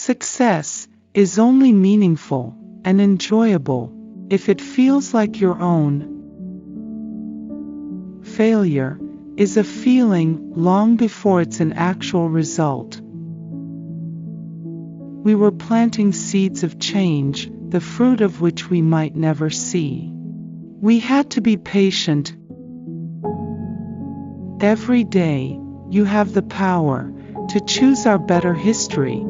Success is only meaningful and enjoyable if it feels like your own. Failure is a feeling long before it's an actual result. We were planting seeds of change, the fruit of which we might never see. We had to be patient. Every day, you have the power to choose our better history,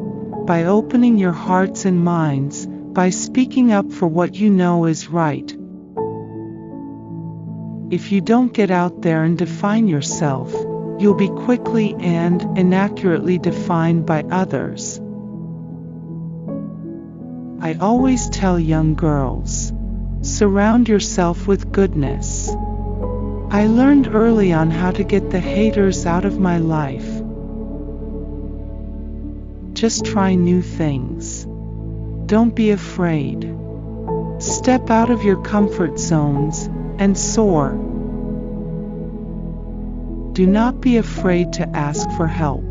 by opening your hearts and minds, by speaking up for what you know is right. If you don't get out there and define yourself, you'll be quickly and inaccurately defined by others. I always tell young girls, surround yourself with goodness. I learned early on how to get the haters out of my life. Just try new things. Don't be afraid. Step out of your comfort zones and soar. Do not be afraid to ask for help.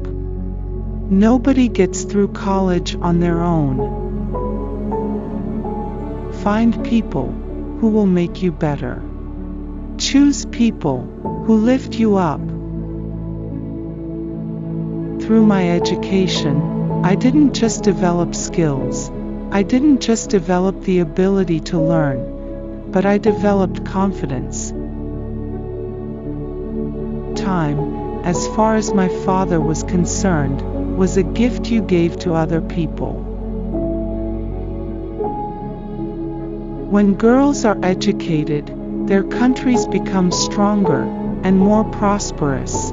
Nobody gets through college on their own. Find people who will make you better. Choose people who lift you up. Through my education, I didn't just develop skills. I didn't just develop the ability to learn, but I developed confidence. Time, as far as my father was concerned, was a gift you gave to other people. When girls are educated, their countries become stronger and more prosperous.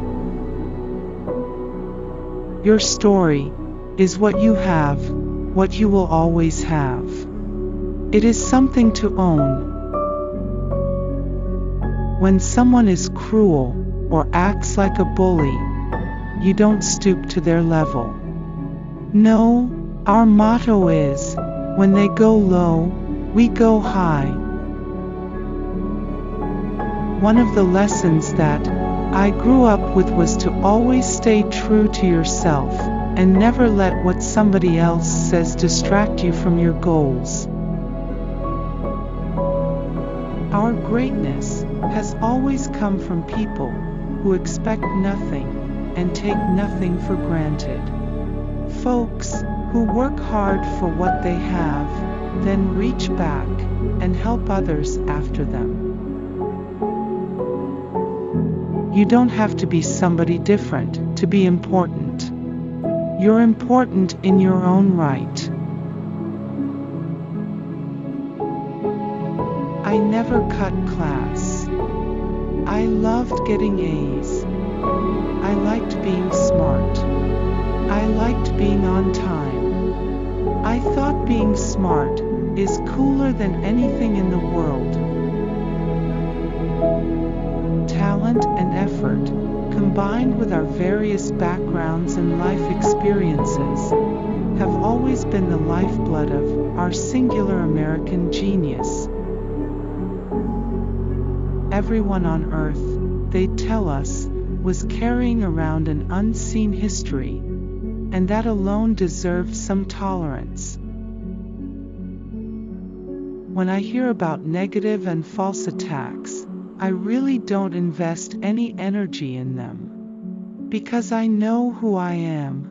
Your story is what you have, what you will always have. It is something to own. When someone is cruel or acts like a bully, you don't stoop to their level. No, our motto is, when they go low, we go high. One of the lessons that I grew up with was to always stay true to yourself and never let what somebody else says distract you from your goals. Our greatness has always come from people who expect nothing and take nothing for granted. Folks who work hard for what they have, then reach back and help others after them. You don't have to be somebody different to be important. You're important in your own right. I never cut class. I loved getting A's. I liked being smart. I liked being on time. I thought being smart is cooler than anything in the world. Talent and effort, combined with our various backgrounds and life experiences, have always been the lifeblood of our singular American genius. Everyone on earth, they tell us, was carrying around an unseen history, and that alone deserves some tolerance. When I hear about negative and false attacks, I really don't invest any energy in them, because I know who I am.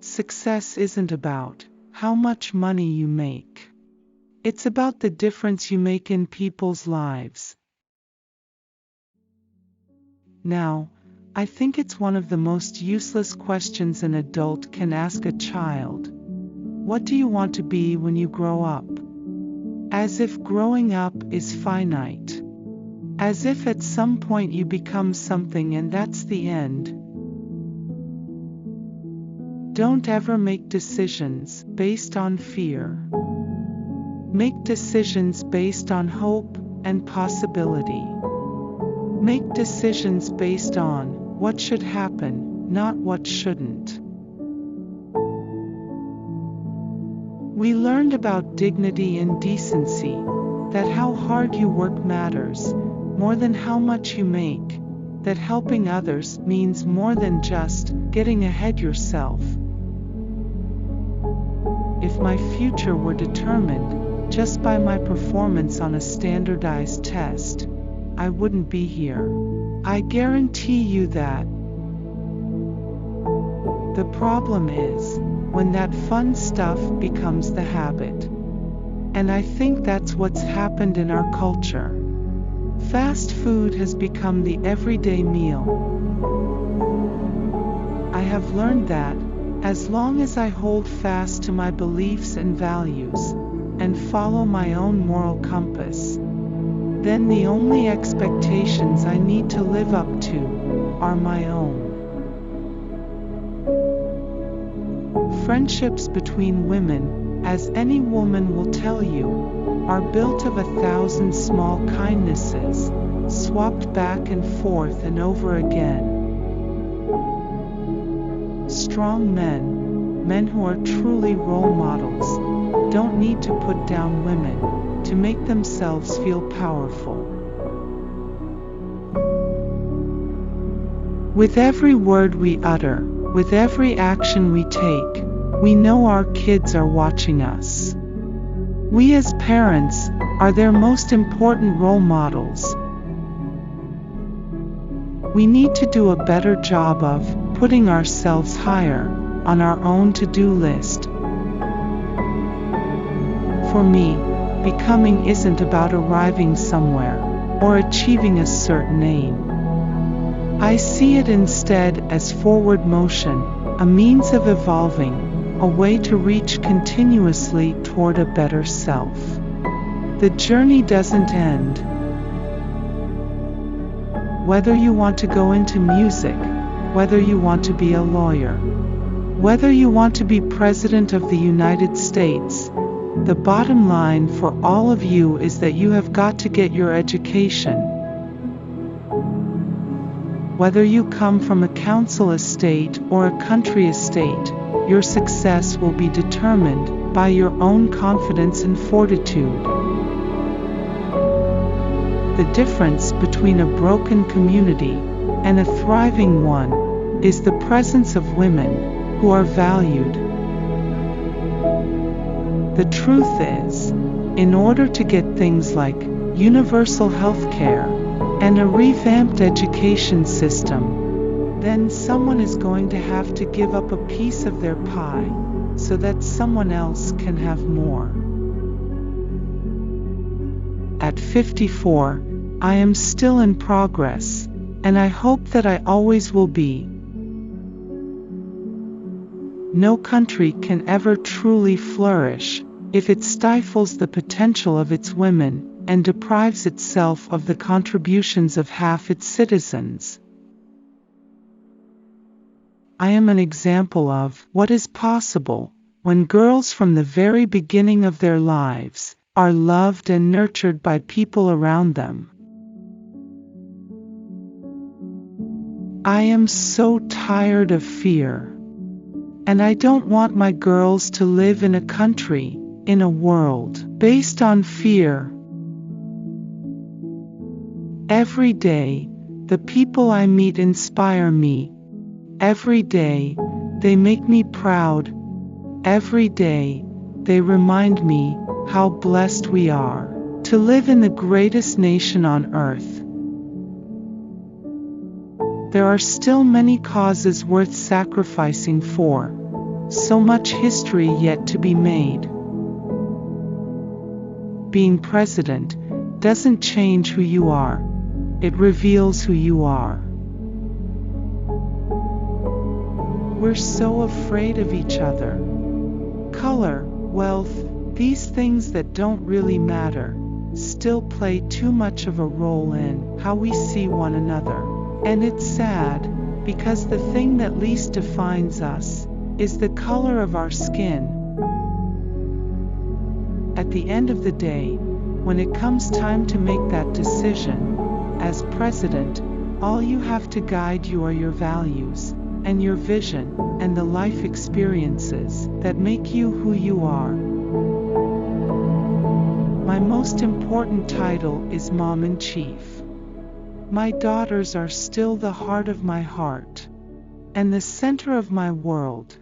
Success isn't about how much money you make. It's about the difference you make in people's lives. Now, I think it's one of the most useless questions an adult can ask a child. What do you want to be when you grow up? As if growing up is finite. As if at some point you become something and that's the end. Don't ever make decisions based on fear. Make decisions based on hope and possibility. Make decisions based on what should happen, not what shouldn't. We learned about dignity and decency, that how hard you work matters, more than how much you make, that helping others means more than just getting ahead yourself. If my future were determined just by my performance on a standardized test, I wouldn't be here. I guarantee you that. The problem is when that fun stuff becomes the habit. And I think that's what's happened in our culture. Fast food has become the everyday meal. I have learned that, as long as I hold fast to my beliefs and values, and follow my own moral compass, then the only expectations I need to live up to are my own. Friendships between women, as any woman will tell you, are built of 1,000 small kindnesses, swapped back and forth and over again. Strong men who are truly role models, don't need to put down women to make themselves feel powerful. With every word we utter, with every action we take, we know our kids are watching us. We as parents are their most important role models. We need to do a better job of putting ourselves higher on our own to-do list. For me, becoming isn't about arriving somewhere or achieving a certain aim. I see it instead as forward motion, a means of evolving, a way to reach continuously toward a better self. The journey doesn't end. Whether you want to go into music, whether you want to be a lawyer, whether you want to be President of the United States, the bottom line for all of you is that you have got to get your education. Whether you come from a council estate or a country estate, your success will be determined by your own confidence and fortitude. The difference between a broken community and a thriving one is the presence of women who are valued. The truth is, in order to get things like universal health care and a revamped education system, then someone is going to have to give up a piece of their pie so that someone else can have more. At 54, I am still in progress, and I hope that I always will be. No country can ever truly flourish if it stifles the potential of its women and deprives itself of the contributions of half its citizens. I am an example of what is possible when girls from the very beginning of their lives are loved and nurtured by people around them. I am so tired of fear. And I don't want my girls to live in a country, in a world, based on fear. Every day, the people I meet inspire me. Every day, they make me proud. Every day, they remind me how blessed we are to live in the greatest nation on earth. There are still many causes worth sacrificing for, so much history yet to be made. Being president doesn't change who you are, it reveals who you are. We're so afraid of each other. Color, wealth, these things that don't really matter, still play too much of a role in how we see one another. And it's sad, because the thing that least defines us is the color of our skin. At the end of the day, when it comes time to make that decision, as president, all you have to guide you are your values, and your vision, and the life experiences that make you who you are. My most important title is Mom-in-Chief. My daughters are still the heart of my heart, and the center of my world.